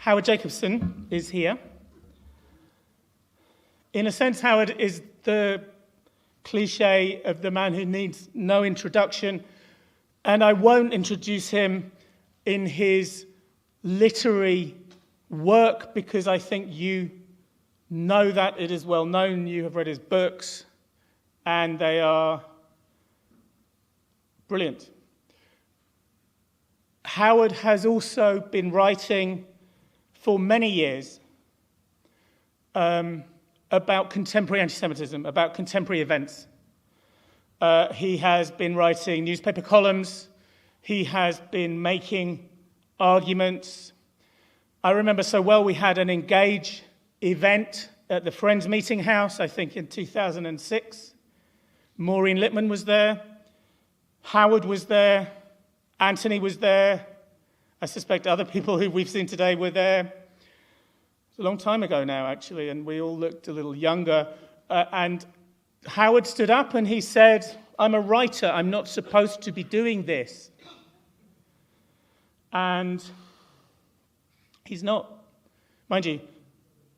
Howard Jacobson is here. In a sense, Howard is the cliche of the man who needs no introduction, and I won't introduce him in his literary work because I think you know that it is well known. You have read his books, and they are brilliant. Howard has also been writing for many years about contemporary anti-Semitism, about contemporary events. He has been writing newspaper columns. He has been making arguments. I remember so well we had an Engage event at the Friends Meeting House, I think in 2006. Maureen Littman was there. Howard was there. Anthony was there. I suspect other people who we've seen today were there. It's a long time ago now, actually, and we all looked a little younger. And Howard stood up and he said, "I'm a writer. I'm not supposed to be doing this." And he's not. Mind you,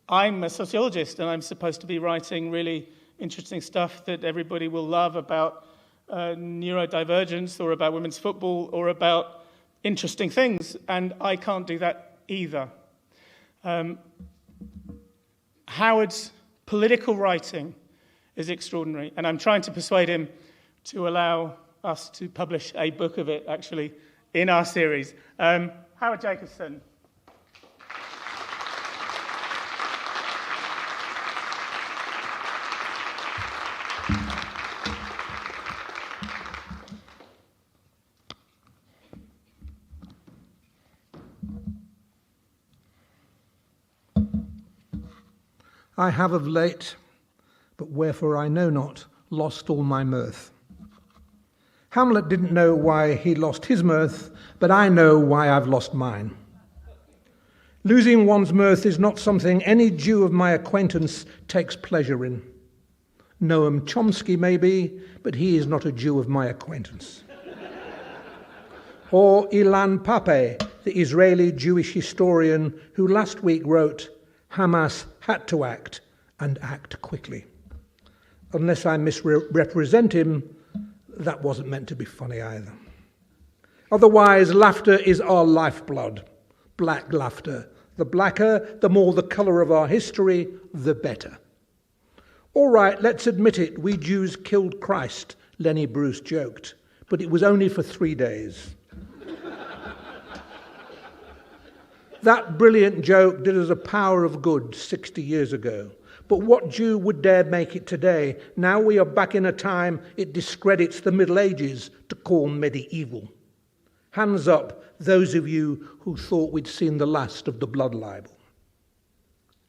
I'm a sociologist and I'm supposed to be writing really interesting stuff that everybody will love about neurodivergence or about women's football or about interesting things, and I can't do that either. Howard's political writing is extraordinary, and I'm trying to persuade him to allow us to publish a book of it, actually, in our series. Howard Jacobson. I have of late, but wherefore I know not, lost all my mirth. Hamlet didn't know why he lost his mirth, but I know why I've lost mine. Losing one's mirth is not something any Jew of my acquaintance takes pleasure in. Noam Chomsky may be, but he is not a Jew of my acquaintance. Or Ilan Pappé, the Israeli Jewish historian who last week wrote, "Hamas had to act, and act quickly." Unless I misrepresent him, that wasn't meant to be funny either. Otherwise, laughter is our lifeblood. Black laughter. The blacker, the more the colour of our history, the better. All right, let's admit it, we Jews killed Christ, Lenny Bruce joked, but it was only for 3 days. That brilliant joke did us a power of good 60 years ago. But what Jew would dare make it today? Now we are back in a time it discredits the Middle Ages to call medieval. Hands up, those of you who thought we'd seen the last of the blood libel.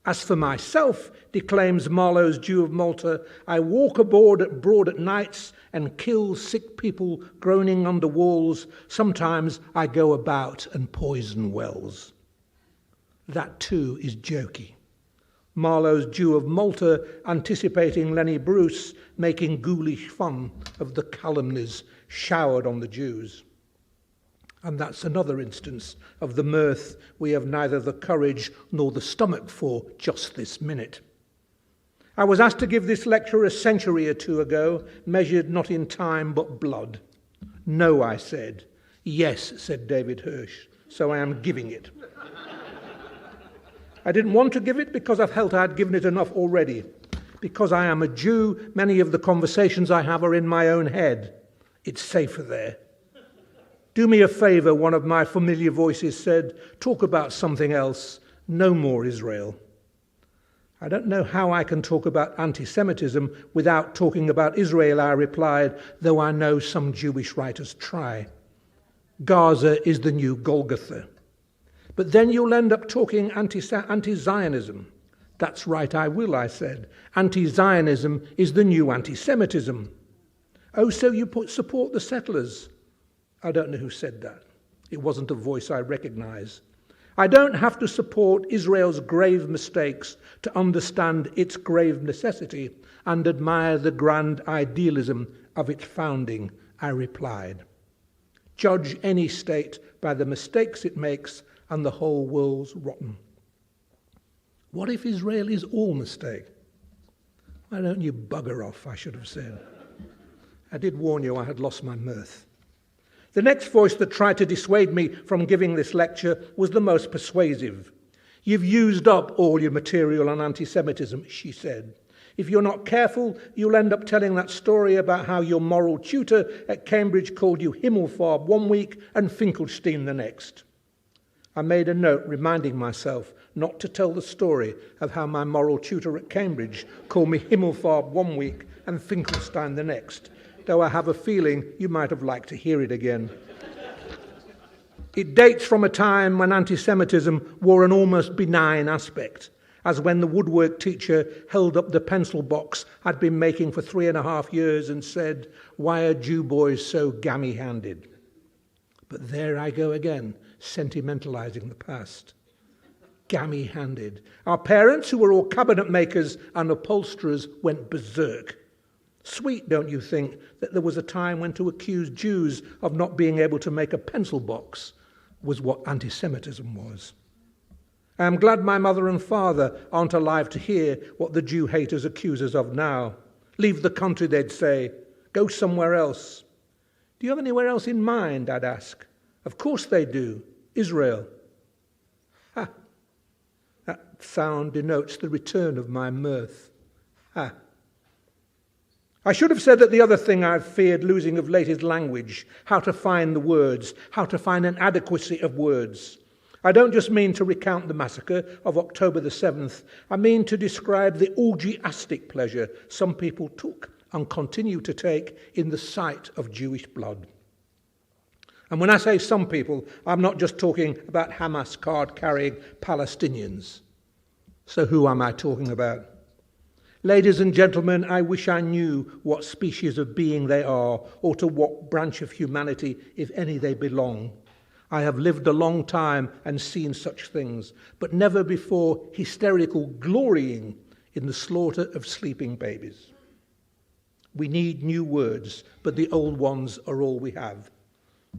As for myself, declaims Marlowe's Jew of Malta, I walk abroad at nights and kill sick people groaning under walls. Sometimes I go about and poison wells. That too is jokey. Marlowe's Jew of Malta anticipating Lenny Bruce making ghoulish fun of the calumnies showered on the Jews. And that's another instance of the mirth we have neither the courage nor the stomach for just this minute. I was asked to give this lecture a century or two ago, measured not in time but blood. No, I said. Yes, said David Hirsch, so I am giving it. I didn't want to give it because I felt I had given it enough already. Because I am a Jew, many of the conversations I have are in my own head. It's safer there. Do me a favour, one of my familiar voices said. Talk about something else. No more Israel. I don't know how I can talk about anti-Semitism without talking about Israel, I replied, though I know some Jewish writers try. Gaza is the new Golgotha. But then you'll end up talking anti-Zionism. That's right, I will, I said. Anti-Zionism is the new anti-Semitism. Oh, so you support the settlers? I don't know who said that. It wasn't a voice I recognize. I don't have to support Israel's grave mistakes to understand its grave necessity and admire the grand idealism of its founding, I replied. Judge any state by the mistakes it makes, and the whole world's rotten. What if Israel is all mistake? Why don't you bugger off, I should have said. I did warn you I had lost my mirth. The next voice that tried to dissuade me from giving this lecture was the most persuasive. You've used up all your material on anti-Semitism, she said. If you're not careful, you'll end up telling that story about how your moral tutor at Cambridge called you Himmelfarb one week and Finkelstein the next. I made a note reminding myself not to tell the story of how my moral tutor at Cambridge called me Himmelfarb one week and Finkelstein the next, though I have a feeling you might have liked to hear it again. It dates from a time when anti-Semitism wore an almost benign aspect, as when the woodwork teacher held up the pencil box I'd been making for 3.5 years and said, "Why are Jew boys so gammy-handed?" But there I go again, sentimentalizing the past. Gammy-handed. Our parents, who were all cabinet makers and upholsterers, went berserk. Sweet, don't you think, that there was a time when to accuse Jews of not being able to make a pencil box was what anti-Semitism was. I am glad my mother and father aren't alive to hear what the Jew haters accuse us of now. Leave the country, they'd say. Go somewhere else. Do you have anywhere else in mind, I'd ask. Of course they do. Israel. Ha! That sound denotes the return of my mirth. Ha! I should have said that the other thing I've feared losing of late is language, how to find the words, how to find an adequacy of words. I don't just mean to recount the massacre of October the 7th, I mean to describe the orgiastic pleasure some people took and continue to take in the sight of Jewish blood. And when I say some people, I'm not just talking about Hamas card-carrying Palestinians. So who am I talking about? Ladies and gentlemen, I wish I knew what species of being they are, or to what branch of humanity, if any, they belong. I have lived a long time and seen such things, but never before hysterical glorying in the slaughter of sleeping babies. We need new words, but the old ones are all we have.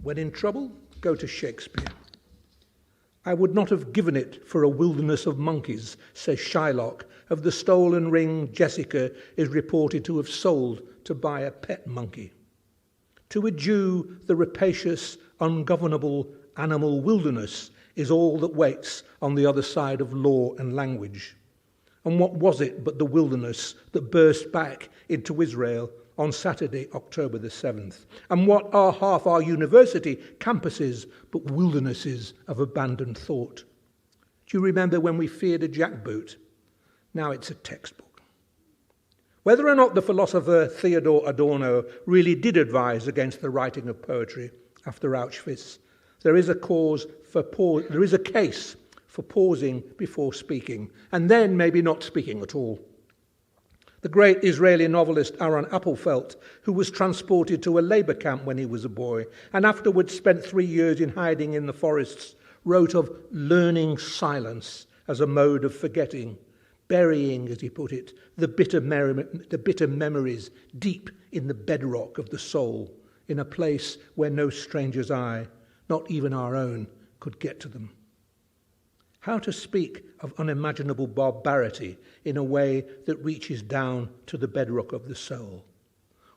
When in trouble, go to Shakespeare. I would not have given it for a wilderness of monkeys, says Shylock, of the stolen ring Jessica is reported to have sold to buy a pet monkey. To a Jew, the rapacious, ungovernable animal wilderness is all that waits on the other side of law and language. And what was it but the wilderness that burst back into Israel on Saturday, October the 7th? And what are half our university campuses but wildernesses of abandoned thought? Do you remember when we feared a jackboot? Now it's a textbook. Whether or not the philosopher Theodor Adorno really did advise against the writing of poetry after Auschwitz, there is a case for pausing before speaking, and then maybe not speaking at all. The great Israeli novelist Aaron Appelfeld, who was transported to a labor camp when he was a boy, and afterwards spent 3 years in hiding in the forests, wrote of learning silence as a mode of forgetting, burying, as he put it, the bitter memories deep in the bedrock of the soul, in a place where no stranger's eye, not even our own, could get to them. How to speak of unimaginable barbarity in a way that reaches down to the bedrock of the soul?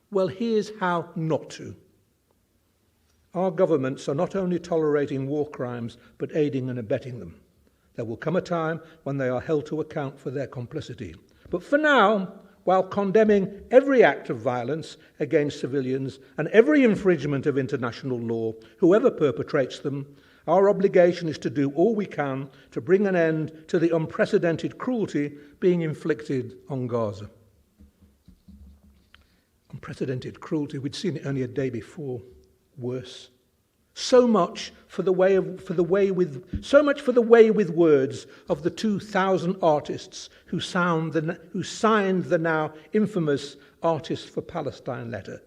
Well, here's how not to. Our governments are not only tolerating war crimes, but aiding and abetting them. There will come a time when they are held to account for their complicity. But for now, while condemning every act of violence against civilians and every infringement of international law, whoever perpetrates them, our obligation is to do all we can to bring an end to the unprecedented cruelty being inflicted on Gaza. Unprecedented cruelty, we'd seen it only a day before, worse. So much for the way with words of the 2,000 artists who signed the now infamous Artists for Palestine letter.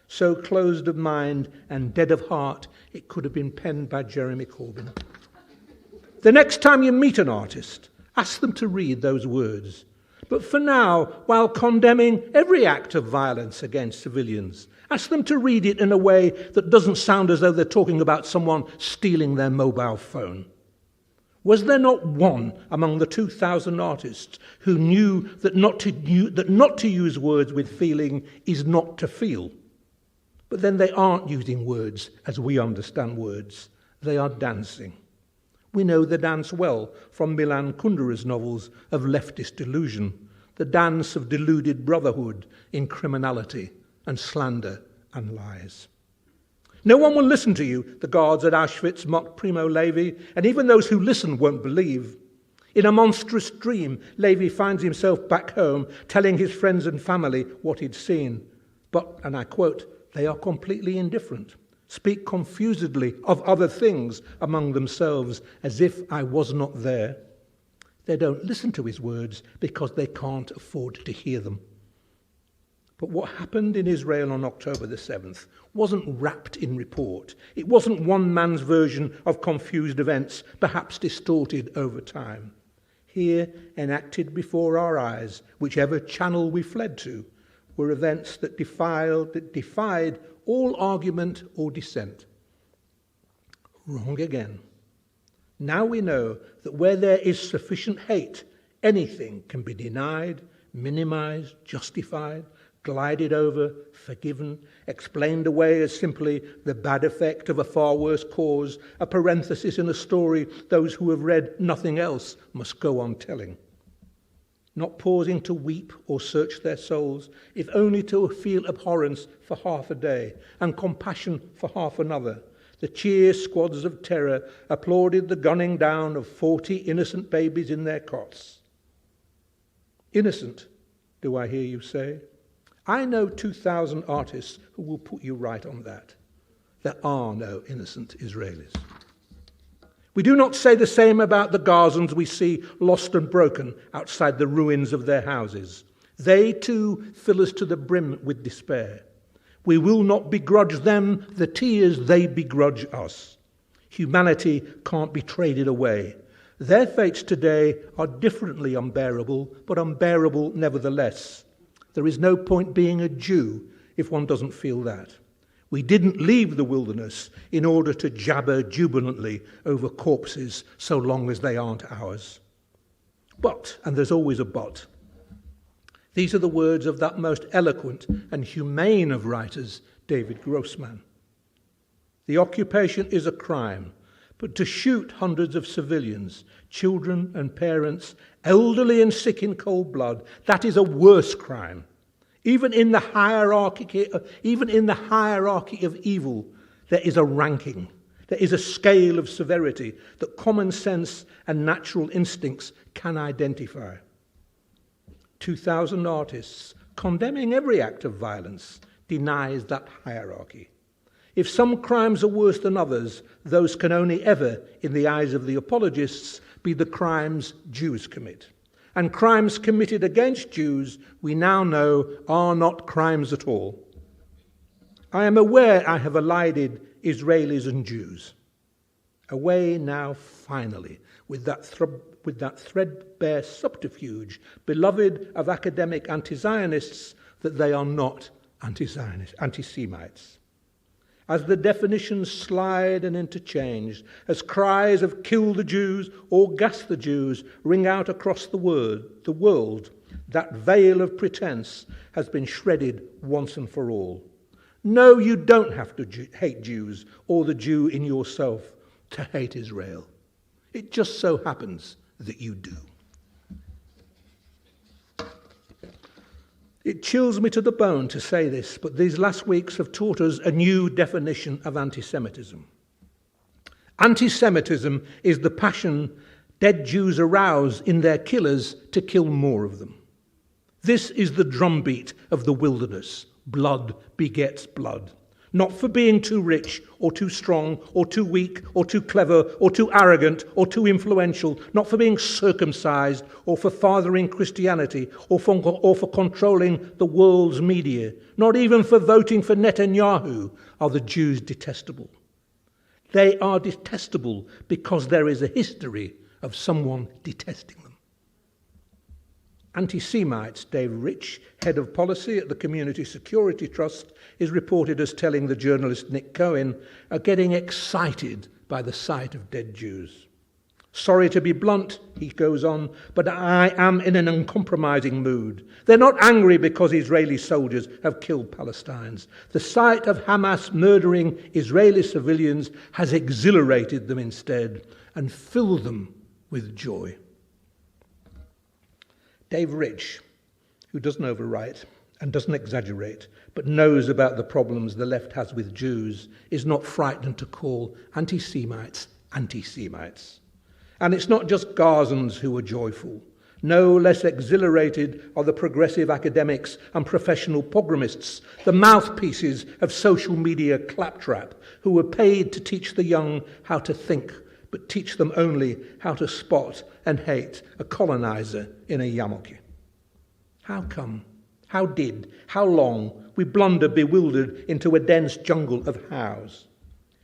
So closed of mind and dead of heart, it could have been penned by Jeremy Corbyn. The next time you meet an artist, ask them to read those words. But for now, while condemning every act of violence against civilians, ask them to read it in a way that doesn't sound as though they're talking about someone stealing their mobile phone. Was there not one among the 2,000 artists who knew that not to use words with feeling is not to feel? But then they aren't using words as we understand words. They are dancing. We know the dance well from Milan Kundera's novels of leftist delusion, the dance of deluded brotherhood in criminality and slander and lies. No one will listen to you, the guards at Auschwitz mocked Primo Levi, and even those who listen won't believe. In a monstrous dream, Levi finds himself back home, telling his friends and family what he'd seen. But, and I quote, they are completely indifferent, speak confusedly of other things among themselves, as if I was not there. They don't listen to his words because they can't afford to hear them. But what happened in Israel on October the 7th wasn't wrapped in report. It wasn't one man's version of confused events, perhaps distorted over time. Here, enacted before our eyes, whichever channel we fled to, were events that defied all argument or dissent. Wrong again. Now we know that where there is sufficient hate, anything can be denied, minimized, justified, glided over, forgiven, explained away as simply the bad effect of a far worse cause, a parenthesis in a story those who have read nothing else must go on telling. Not pausing to weep or search their souls, if only to feel abhorrence for half a day and compassion for half another. The cheer squads of terror applauded the gunning down of 40 innocent babies in their cots. Innocent, do I hear you say? I know 2,000 artists who will put you right on that. There are no innocent Israelis. We do not say the same about the Gazans we see lost and broken outside the ruins of their houses. They too fill us to the brim with despair. We will not begrudge them the tears they begrudge us. Humanity can't be traded away. Their fates today are differently unbearable, but unbearable nevertheless. There is no point being a Jew if one doesn't feel that. We didn't leave the wilderness in order to jabber jubilantly over corpses so long as they aren't ours. But, and there's always a but, these are the words of that most eloquent and humane of writers, David Grossman. The occupation is a crime, but to shoot hundreds of civilians, children and parents, elderly and sick in cold blood, that is a worse crime. Even in the hierarchy of evil, there is a ranking. There is a scale of severity that common sense and natural instincts can identify. 2,000 artists, condemning every act of violence, denies that hierarchy. If some crimes are worse than others, those can only ever, in the eyes of the apologists, be the crimes Jews commit. And crimes committed against Jews, we now know, are not crimes at all. I am aware I have elided Israelis and Jews. Away now, finally, with that threadbare subterfuge, beloved of academic anti-Zionists, that they are not anti-Semites. As the definitions slide and interchange, as cries of kill the Jews or gas the Jews ring out across the world, that veil of pretense has been shredded once and for all. No, you don't have to hate Jews or the Jew in yourself to hate Israel. It just so happens that you do. It chills me to the bone to say this, but these last weeks have taught us a new definition of anti-Semitism. Anti-Semitism is the passion dead Jews arouse in their killers to kill more of them. This is the drumbeat of the wilderness. Blood begets blood. Not for being too rich or too strong or too weak or too clever or too arrogant or too influential. Not for being circumcised or for fathering Christianity or for controlling the world's media. Not even for voting for Netanyahu are the Jews detestable. They are detestable because there is a history of someone detesting them. Anti-Semites, Dave Rich, head of policy at the Community Security Trust, is reported as telling the journalist Nick Cohen, are getting excited by the sight of dead Jews. Sorry to be blunt, he goes on, but I am in an uncompromising mood. They're not angry because Israeli soldiers have killed Palestinians. The sight of Hamas murdering Israeli civilians has exhilarated them instead and filled them with joy. Dave Rich, who doesn't overwrite and doesn't exaggerate, but knows about the problems the left has with Jews, is not frightened to call anti-Semites anti-Semites. And it's not just Gazans who are joyful. No less exhilarated are the progressive academics and professional pogromists, the mouthpieces of social media claptrap, who were paid to teach the young how to think, but teach them only how to spot and hate a colonizer in a yarmulke. How come? How did? How long? We blunder bewildered into a dense jungle of hows.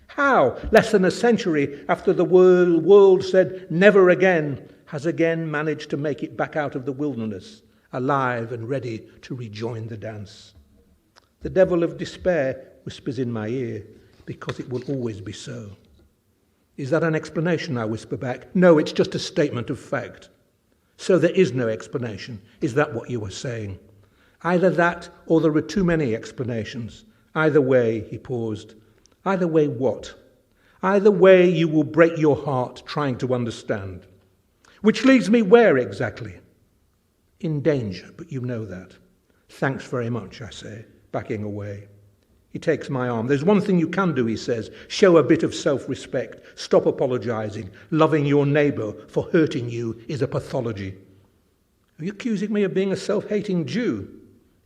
How, less than a century after the world said never again, has again managed to make it back out of the wilderness, alive and ready to rejoin the dance? The devil of despair whispers in my ear, because it will always be so. Is that an explanation? I whisper back. No, it's just a statement of fact. So there is no explanation. Is that what you were saying? Either that, or there are too many explanations. Either way, he paused. Either way what? Either way you will break your heart trying to understand. Which leads me where exactly? In danger, but you know that. Thanks very much, I say, backing away. He takes my arm. There's one thing you can do, he says. Show a bit of self-respect. Stop apologizing. Loving your neighbor for hurting you is a pathology. Are you accusing me of being a self-hating Jew?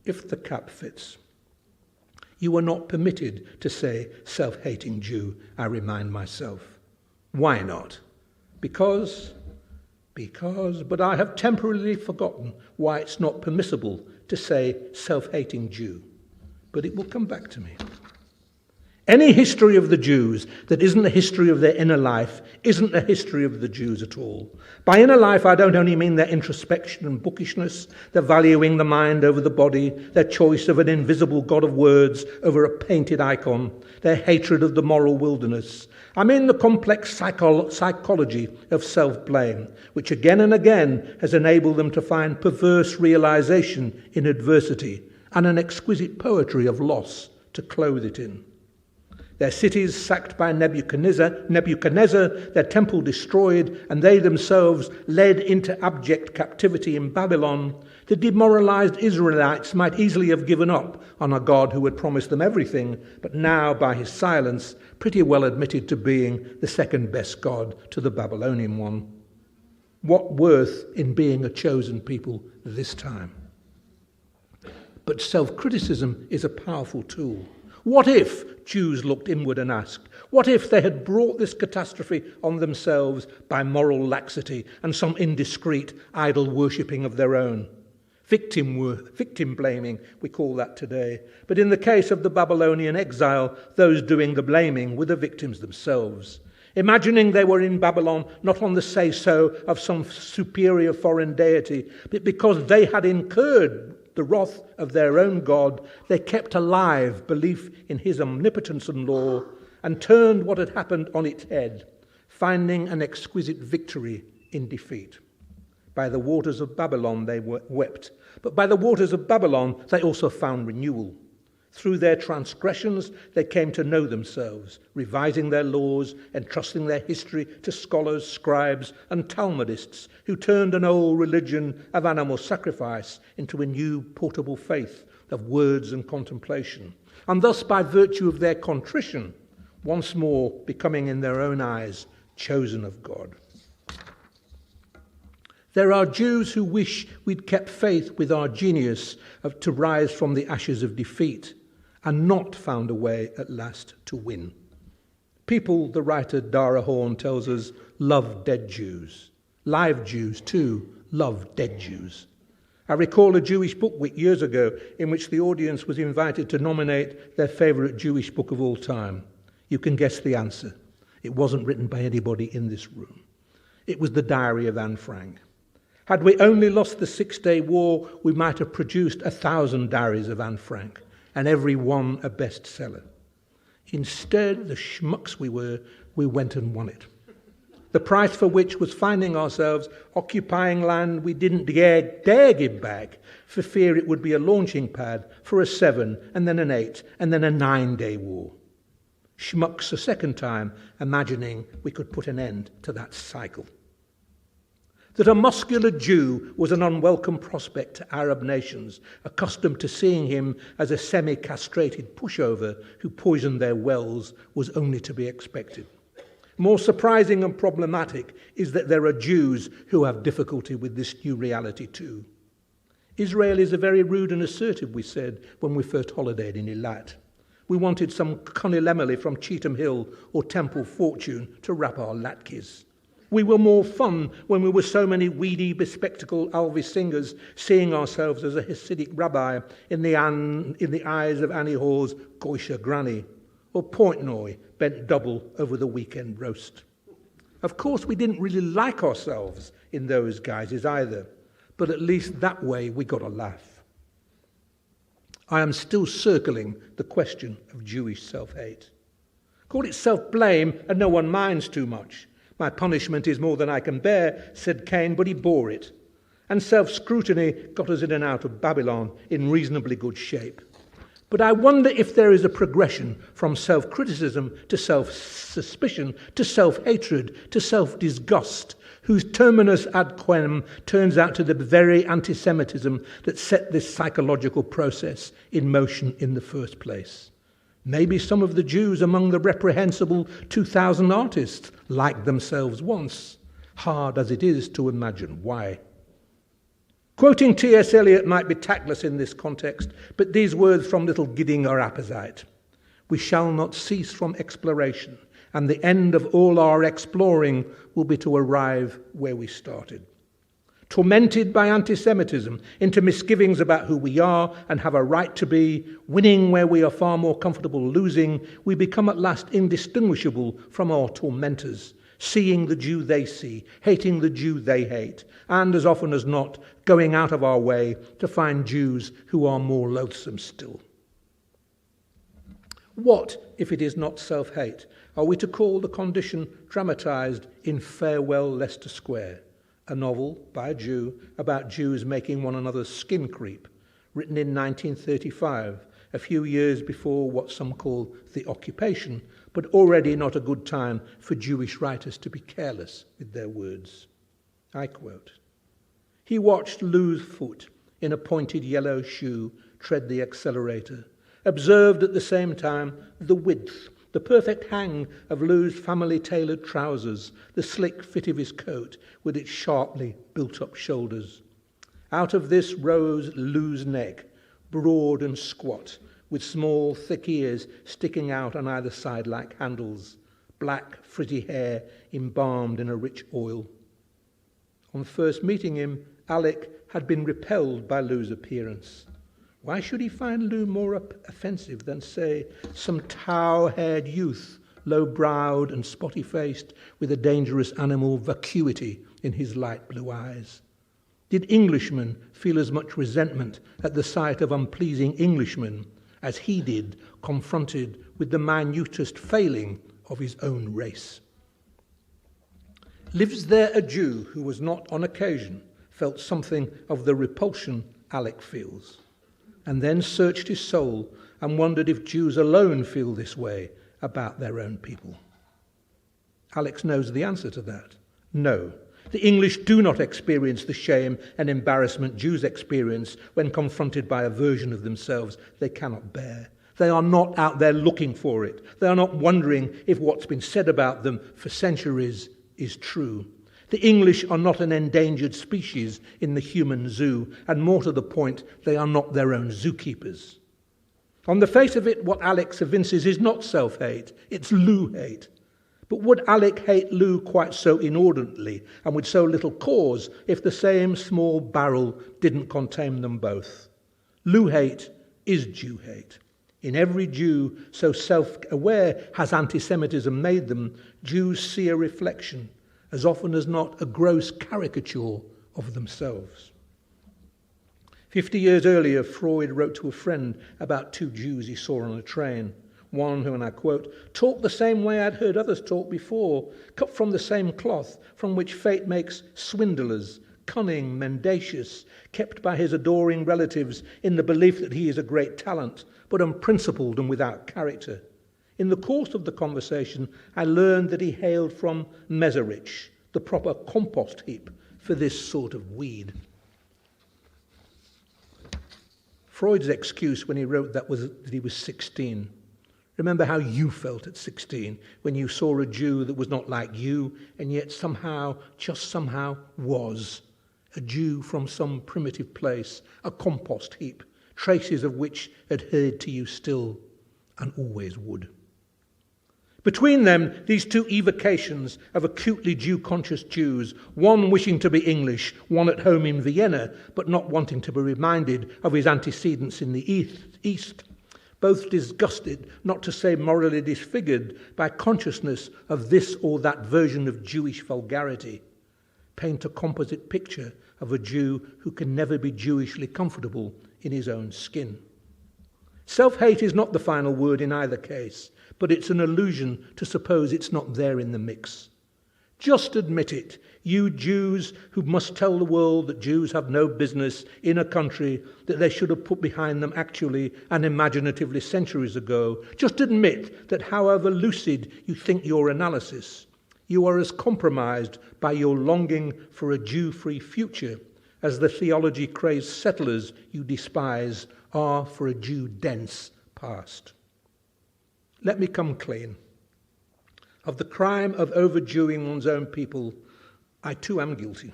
If the cap fits. You are not permitted to say self-hating Jew, I remind myself. Why not? Because, but I have temporarily forgotten why it's not permissible to say self-hating Jew. But it will come back to me. Any history of the Jews that isn't a history of their inner life isn't a history of the Jews at all. By inner life, I don't only mean their introspection and bookishness, their valuing the mind over the body, their choice of an invisible god of words over a painted icon, their hatred of the moral wilderness. I mean the complex psychology of self-blame, which again and again has enabled them to find perverse realization in adversity and an exquisite poetry of loss to clothe it in. Their cities sacked by Nebuchadnezzar, their temple destroyed, and they themselves led into abject captivity in Babylon, the demoralized Israelites might easily have given up on a God who had promised them everything, but now, by his silence, pretty well admitted to being the second best God to the Babylonian one. What worth in being a chosen people this time? But self-criticism is a powerful tool. What if Jews looked inward and asked, what if they had brought this catastrophe on themselves by moral laxity and some indiscreet idol worshipping of their own? Victim blaming, we call that today. But in the case of the Babylonian exile, those doing the blaming were the victims themselves. Imagining they were in Babylon not on the say-so of some superior foreign deity, but because they had incurred the wrath of their own God, they kept alive belief in his omnipotence and law and turned what had happened on its head, finding an exquisite victory in defeat. By the waters of Babylon they wept, but by the waters of Babylon they also found renewal. Through their transgressions they came to know themselves, revising their laws, entrusting their history to scholars, scribes, and Talmudists who turned an old religion of animal sacrifice into a new portable faith of words and contemplation, and thus by virtue of their contrition, once more becoming in their own eyes chosen of God. There are Jews who wish we'd kept faith with our genius to rise from the ashes of defeat, and not found a way at last to win. People, the writer Dara Horn tells us, love dead Jews. Live Jews, too, love dead Jews. I recall a Jewish book week years ago in which the audience was invited to nominate their favourite Jewish book of all time. You can guess the answer. It wasn't written by anybody in this room. It was the Diary of Anne Frank. Had we only lost the Six-Day War, we might have produced 1,000 diaries of Anne Frank, and every one a bestseller. Instead, the schmucks we were, we went and won it. the price for which was finding ourselves occupying land we didn't dare give back for fear it would be a launching pad for a 7 and then an 8 and then a 9-day war. Schmucks a second time, imagining we could put an end to that cycle. That a muscular Jew was an unwelcome prospect to Arab nations, accustomed to seeing him as a semi-castrated pushover who poisoned their wells, was only to be expected. More surprising and problematic is that there are Jews who have difficulty with this new reality too. Israel is a very rude and assertive, we said when we first holidayed in Eilat. We wanted some Connie Lemmerly from Cheetham Hill or Temple Fortune to wrap our latkes. We were more fun when we were so many weedy, bespectacled Alvi singers seeing ourselves as a Hasidic rabbi in the eyes of Annie Hall's Goisha granny, or Portnoy bent double over the weekend roast. Of course, we didn't really like ourselves in those guises either, but at least that way we got a laugh. I am still circling the question of Jewish self-hate. Call it self-blame and no one minds too much. My punishment is more than I can bear, said Cain, but he bore it. And self-scrutiny got us in and out of Babylon in reasonably good shape. But I wonder if there is a progression from self-criticism to self-suspicion to self-hatred to self-disgust, whose terminus ad quem turns out to the very anti-Semitism that set this psychological process in motion in the first place. Maybe some of the Jews among the reprehensible 2,000 artists liked themselves once, hard as it is to imagine why. Quoting T.S. Eliot might be tactless in this context, but these words from Little Gidding are apposite. We shall not cease from exploration, and the end of all our exploring will be to arrive where we started. Tormented by anti-Semitism into misgivings about who we are and have a right to be, winning where we are far more comfortable losing, we become at last indistinguishable from our tormentors, seeing the Jew they see, hating the Jew they hate, and as often as not, going out of our way to find Jews who are more loathsome still. What, if it is not self-hate, are we to call the condition dramatized in Farewell Leicester Square, a novel by a Jew about Jews making one another's skin creep, written in 1935, a few years before what some call the occupation, but already not a good time for Jewish writers to be careless with their words. I quote, "He watched Lou's foot in a pointed yellow shoe tread the accelerator, observed at the same time the width, the perfect hang of Lou's family-tailored trousers, the slick fit of his coat with its sharply built-up shoulders. Out of this rose Lou's neck, broad and squat, with small, thick ears sticking out on either side like handles, black, frizzy hair embalmed in a rich oil. On first meeting him, Alec had been repelled by Lou's appearance. Why should he find Lou more offensive than, say, some tow-haired youth, low-browed and spotty-faced, with a dangerous animal vacuity in his light blue eyes? Did Englishmen feel as much resentment at the sight of unpleasing Englishmen as he did, confronted with the minutest failing of his own race? Lives there a Jew who was not, on occasion, felt something of the repulsion Alec feels, and then searched his soul and wondered if Jews alone feel this way about their own people? Alex knows the answer to that. No, the English do not experience the shame and embarrassment Jews experience when confronted by a version of themselves they cannot bear. They are not out there looking for it. They are not wondering if what's been said about them for centuries is true. The English are not an endangered species in the human zoo, and more to the point, they are not their own zookeepers. On the face of it, what Alex evinces is not self-hate, it's Lou-hate. But would Alec hate Lou quite so inordinately and with so little cause if the same small barrel didn't contain them both? Lou-hate is Jew-hate. In every Jew, so self-aware has anti-Semitism made them, Jews see a reflection, as often as not a gross caricature of themselves. 50 years earlier, Freud wrote to a friend about two Jews he saw on a train. one who, and I quote, talked the same way I'd heard others talk before, cut from the same cloth from which fate makes swindlers, cunning, mendacious, kept by his adoring relatives in the belief that he is a great talent, but unprincipled and without character. In the course of the conversation, I learned that he hailed from Meserich, the proper compost heap for this sort of weed. Freud's excuse when he wrote that was that he was 16. Remember how you felt at 16 when you saw a Jew that was not like you and yet somehow, just somehow, was a Jew from some primitive place, a compost heap, traces of which adhered to you still and always would. Between them, these two evocations of acutely Jew-conscious Jews, one wishing to be English, one at home in Vienna, but not wanting to be reminded of his antecedents in the East, both disgusted, not to say morally disfigured, by consciousness of this or that version of Jewish vulgarity, paint a composite picture of a Jew who can never be Jewishly comfortable in his own skin. Self-hate is not the final word in either case, but it's an illusion to suppose it's not there in the mix. Just admit it, you Jews who must tell the world that Jews have no business in a country that they should have put behind them actually and imaginatively centuries ago. Just admit that however lucid you think your analysis, you are as compromised by your longing for a Jew-free future as the theology-crazed settlers you despise are for a Jew-dense past. Let me come clean. Of the crime of over-Jewing one's own people, I too am guilty.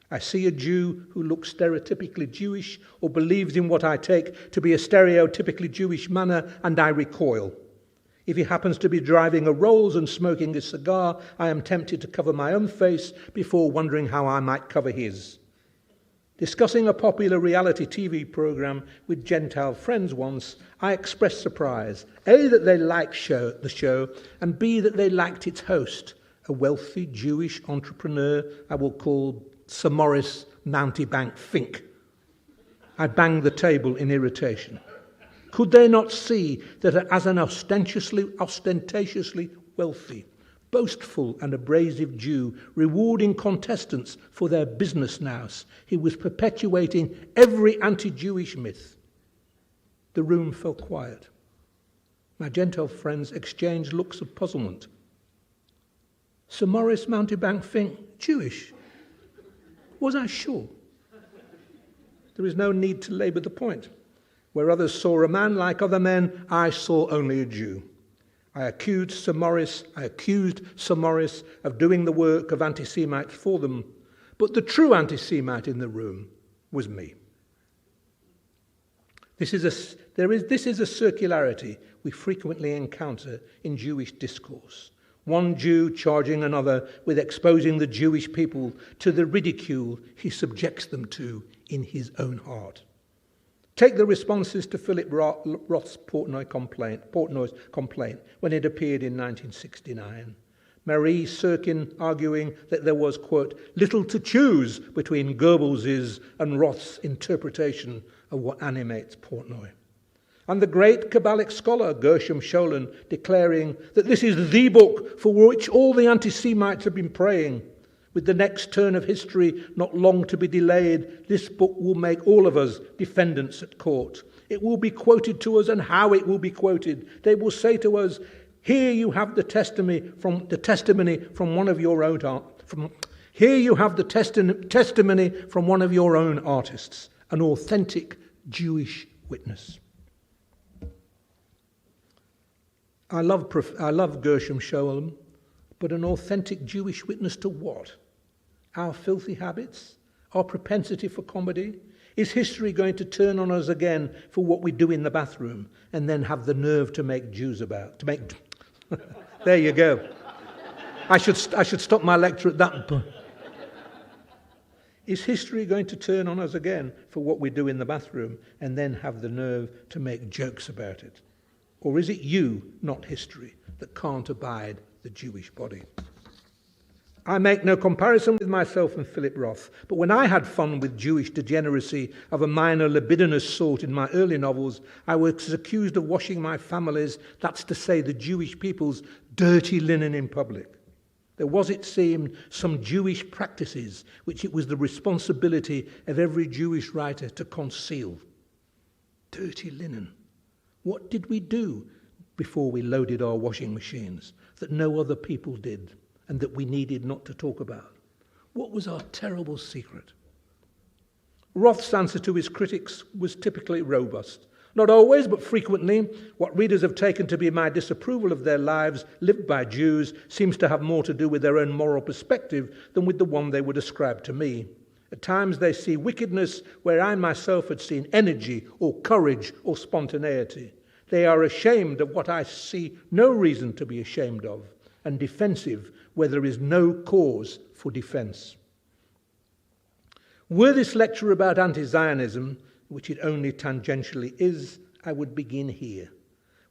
I see a Jew who looks stereotypically Jewish or believes in what I take to be a stereotypically Jewish manner, and I recoil. If he happens to be driving a Rolls and smoking a cigar, I am tempted to cover my own face before wondering how I might cover his. Discussing a popular reality TV program with Gentile friends once, I expressed surprise, A, that they liked the show, and B, that they liked its host, a wealthy Jewish entrepreneur I will call Sir Maurice Mountebank Fink. I banged the table in irritation. Could they not see that as an ostentatiously wealthy, boastful and abrasive Jew, rewarding contestants for their business nous, he was perpetuating every anti-Jewish myth? The room fell quiet. My Gentile friends exchanged looks of puzzlement. Sir Maurice Mountebank Fink, Jewish? Was I sure? There is no need to labour the point. Where others saw a man like other men, I saw only a Jew. I accused Sir Maurice of doing the work of anti-Semites for them, but the true anti-Semite in the room was me. This is a circularity we frequently encounter in Jewish discourse. One Jew charging another with exposing the Jewish people to the ridicule he subjects them to in his own heart. Take the responses to Philip Roth's Portnoy's complaint when it appeared in 1969. Marie Serkin arguing that there was, quote, little to choose between Goebbels's and Roth's interpretation of what animates Portnoy. And the great Kabbalic scholar Gershom Scholem declaring that this is the book for which all the anti-Semites have been praying. With the next turn of history not long to be delayed, this book will make all of us defendants at court. It will be quoted to us, and how it will be quoted. They will say to us, here you have the testimony from one of your own artists, an authentic Jewish witness. I love Gershom Scholem, but an authentic Jewish witness to what? Our filthy habits? Our propensity for comedy? Is history going to turn on us again for what we do in the bathroom and then have the nerve to make Jews about? There you go. I should stop my lecture at that point. Is history going to turn on us again for what we do in the bathroom and then have the nerve to make jokes about it? Or is it you, not history, that can't abide the Jewish body? I make no comparison with myself and Philip Roth, but when I had fun with Jewish degeneracy of a minor libidinous sort in my early novels, I was accused of washing my family's, that's to say the Jewish people's, dirty linen in public. There was, it seemed, some Jewish practices which it was the responsibility of every Jewish writer to conceal. Dirty linen. What did we do before we loaded our washing machines that no other people did and that we needed not to talk about? What was our terrible secret? Roth's answer to his critics was typically robust. Not always, but frequently, what readers have taken to be my disapproval of their lives lived by Jews seems to have more to do with their own moral perspective than with the one they would ascribe to me. At times they see wickedness where I myself had seen energy or courage or spontaneity. They are ashamed of what I see no reason to be ashamed of, and defensive where there is no cause for defense. Were this lecture about anti-Zionism, which it only tangentially is, I would begin here,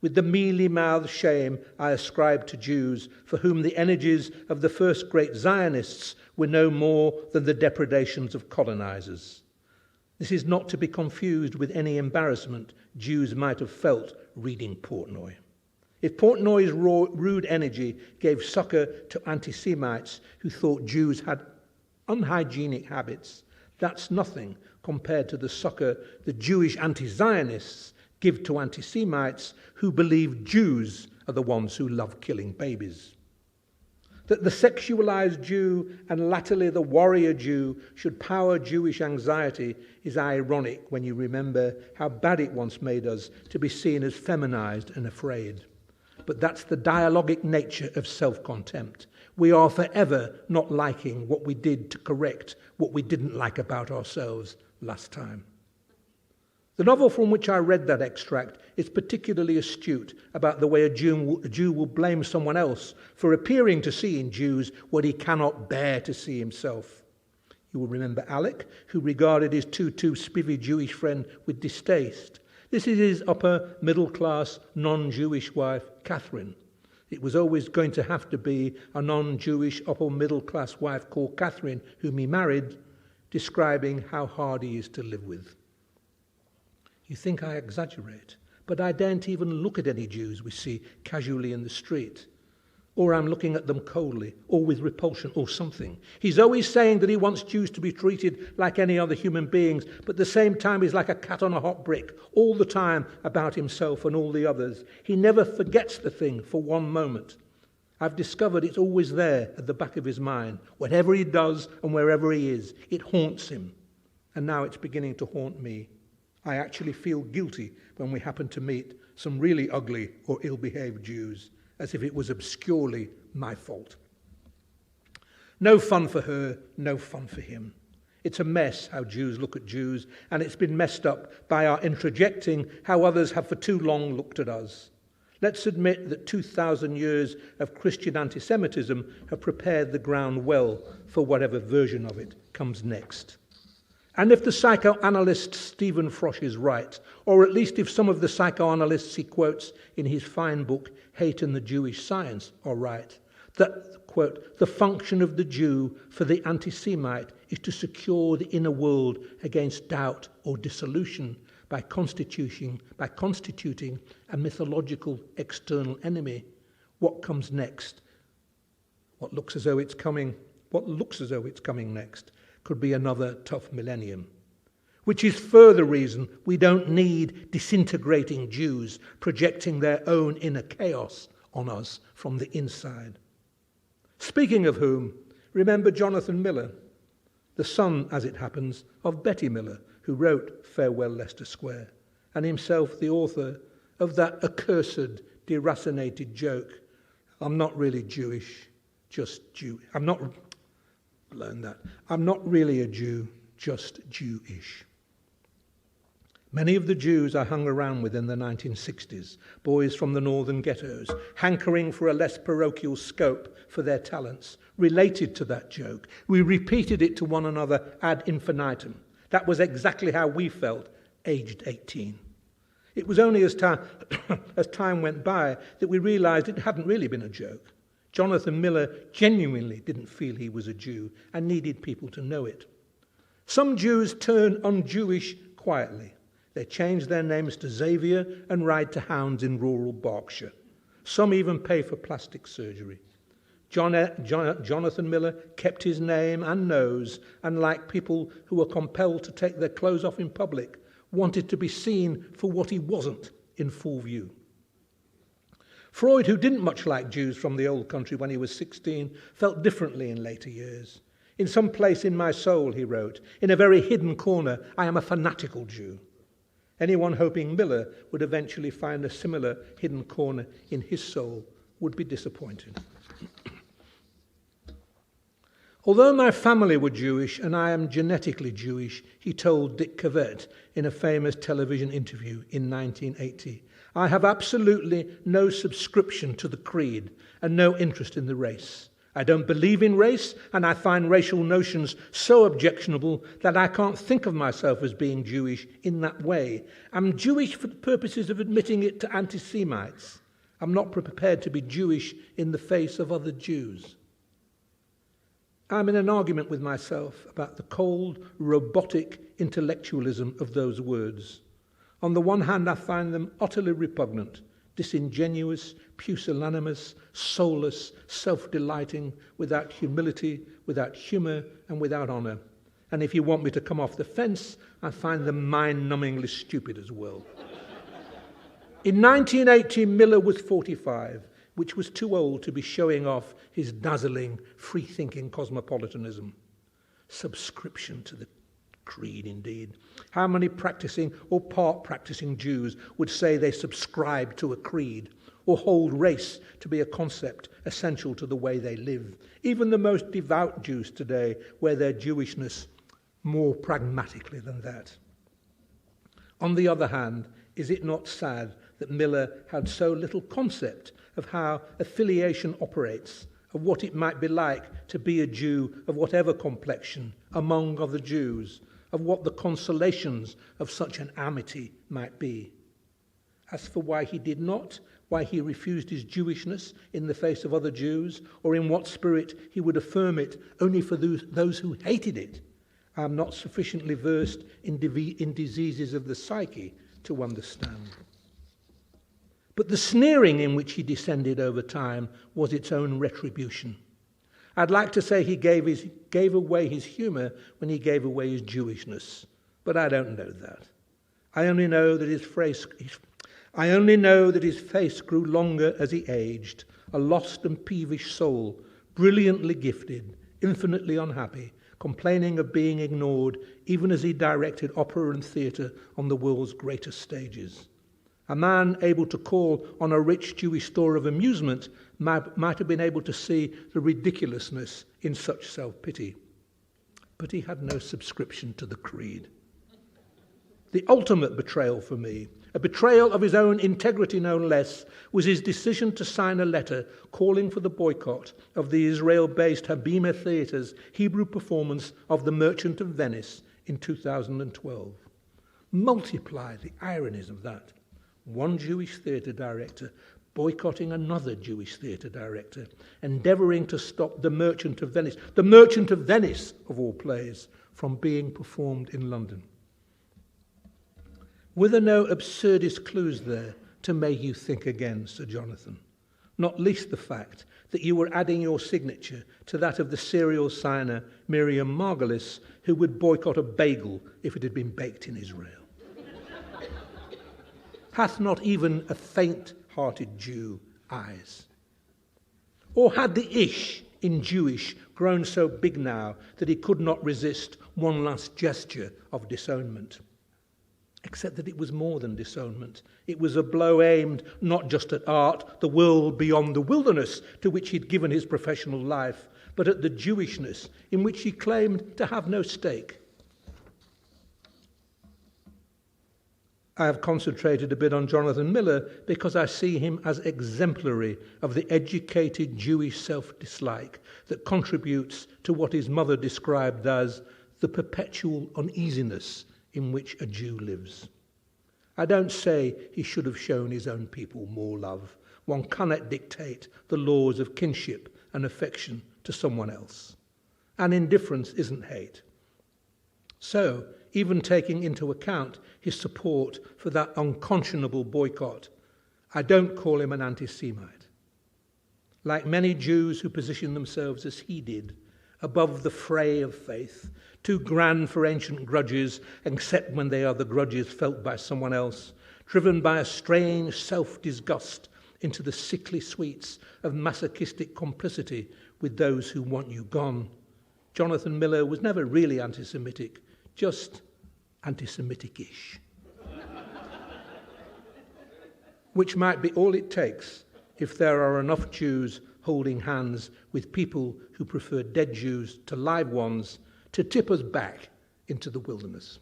with the mealy-mouthed shame I ascribe to Jews for whom the energies of the first great Zionists were no more than the depredations of colonizers. This is not to be confused with any embarrassment Jews might have felt reading Portnoy. If Portnoy's rude energy gave succor to anti-Semites who thought Jews had unhygienic habits, that's nothing compared to the succor the Jewish anti-Zionists give to anti-Semites who believe Jews are the ones who love killing babies. That the sexualized Jew and latterly the warrior Jew should power Jewish anxiety is ironic when you remember how bad it once made us to be seen as feminized and afraid. But that's the dialogic nature of self-contempt. We are forever not liking what we did to correct what we didn't like about ourselves last time. The novel from which I read that extract is particularly astute about the way a Jew will blame someone else for appearing to see in Jews what he cannot bear to see himself. You will remember Alec, who regarded his too spivvy Jewish friend with distaste. This is his upper middle-class non-Jewish wife, Catherine. It was always going to have to be a non-Jewish upper middle-class wife called Catherine, whom he married, describing how hard he is to live with. You think I exaggerate, but I daren't even look at any Jews we see casually in the street. Or I'm looking at them coldly, or with repulsion, or something. He's always saying that he wants Jews to be treated like any other human beings, but at the same time he's like a cat on a hot brick, all the time about himself and all the others. He never forgets the thing for one moment. I've discovered it's always there at the back of his mind. Whatever he does and wherever he is, it haunts him. And now it's beginning to haunt me. I actually feel guilty when we happen to meet some really ugly or ill-behaved Jews, as if it was obscurely my fault. No fun for her, no fun for him. It's a mess how Jews look at Jews, and it's been messed up by our introjecting how others have for too long looked at us. Let's admit that 2,000 years of Christian anti-Semitism have prepared the ground well for whatever version of it comes next. And if the psychoanalyst Stephen Frosch is right, or at least if some of the psychoanalysts he quotes in his fine book, Hate and the Jewish Science, are right, that, quote, the function of the Jew for the anti-Semite is to secure the inner world against doubt or dissolution by constituting a mythological external enemy. What comes next? What looks as though it's coming next could be another tough millennium, which is further reason we don't need disintegrating Jews projecting their own inner chaos on us from the inside. Speaking of whom, remember Jonathan Miller, the son, as it happens, of Betty Miller, who wrote Farewell Leicester Square, and himself the author of that accursed, deracinated joke, I'm not really Jewish, just Jew. I'm not really a Jew, just Jewish. Many of the Jews I hung around with in the 1960s, boys from the northern ghettos, hankering for a less parochial scope for their talents, related to that joke. We repeated it to one another ad infinitum. That was exactly how we felt, aged 18. It was only as time went by that we realized it hadn't really been a joke. Jonathan Miller genuinely didn't feel he was a Jew and needed people to know it. Some Jews turn un-Jewish quietly. They change their names to Xavier and ride to hounds in rural Berkshire. Some even pay for plastic surgery. Jonathan Miller kept his name and nose, and like people who were compelled to take their clothes off in public, wanted to be seen for what he wasn't in full view. Freud, who didn't much like Jews from the old country when he was 16, felt differently in later years. In some place in my soul, he wrote, in a very hidden corner, I am a fanatical Jew. Anyone hoping Miller would eventually find a similar hidden corner in his soul would be disappointed. Although my family were Jewish and I am genetically Jewish, he told Dick Cavett in a famous television interview in 1980, I have absolutely no subscription to the creed and no interest in the race. I don't believe in race, and I find racial notions so objectionable that I can't think of myself as being Jewish in that way. I'm Jewish for the purposes of admitting it to anti-Semites. I'm not prepared to be Jewish in the face of other Jews. I'm in an argument with myself about the cold, robotic intellectualism of those words. On the one hand, I find them utterly repugnant, disingenuous, pusillanimous, soulless, self-delighting, without humility, without humour, and without honour. And if you want me to come off the fence, I find them mind-numbingly stupid as well. In 1980, Miller was 45, which was too old to be showing off his dazzling, free-thinking cosmopolitanism. Subscription to the creed, indeed. How many practicing or part-practicing Jews would say they subscribe to a creed or hold race to be a concept essential to the way they live? Even the most devout Jews today wear their Jewishness more pragmatically than that. On the other hand, is it not sad that Miller had so little concept of how affiliation operates, of what it might be like to be a Jew of whatever complexion among other Jews, of what the consolations of such an amity might be. As for why he did not, why he refused his Jewishness in the face of other Jews, or in what spirit he would affirm it only for those who hated it, I am not sufficiently versed in diseases of the psyche to understand. But the sneering in which he descended over time was its own retribution. I'd like to say he gave away his humour when he gave away his Jewishness, but I don't know that. I only know that his face grew longer as he aged, a lost and peevish soul, brilliantly gifted, infinitely unhappy, complaining of being ignored, even as he directed opera and theatre on the world's greatest stages. A man able to call on a rich Jewish store of amusement might have been able to see the ridiculousness in such self-pity. But he had no subscription to the creed. The ultimate betrayal for me, a betrayal of his own integrity no less, was his decision to sign a letter calling for the boycott of the Israel-based Habima Theatre's Hebrew performance of The Merchant of Venice in 2012. Multiply the ironies of that. One Jewish theatre director boycotting another Jewish theatre director, endeavouring to stop The Merchant of Venice of all plays, from being performed in London. Were there no absurdist clues there to make you think again, Sir Jonathan? Not least the fact that you were adding your signature to that of the serial signer Miriam Margolis, who would boycott a bagel if it had been baked in Israel. Hath not even a faint-hearted Jew eyes? Or had the ish in Jewish grown so big now that he could not resist one last gesture of disownment? Except that it was more than disownment. It was a blow aimed not just at art, the world beyond the wilderness to which he'd given his professional life, but at the Jewishness in which he claimed to have no stake. I have concentrated a bit on Jonathan Miller because I see him as exemplary of the educated Jewish self-dislike that contributes to what his mother described as the perpetual uneasiness in which a Jew lives. I don't say he should have shown his own people more love, one cannot dictate the laws of kinship and affection to someone else. And indifference isn't hate. So, even taking into account his support for that unconscionable boycott, I don't call him an anti-Semite. Like many Jews who position themselves as he did, above the fray of faith, too grand for ancient grudges, except when they are the grudges felt by someone else, driven by a strange self-disgust into the sickly sweets of masochistic complicity with those who want you gone. Jonathan Miller was never really anti-Semitic, just anti-Semitic-ish. Which might be all it takes if there are enough Jews holding hands with people who prefer dead Jews to live ones to tip us back into the wilderness.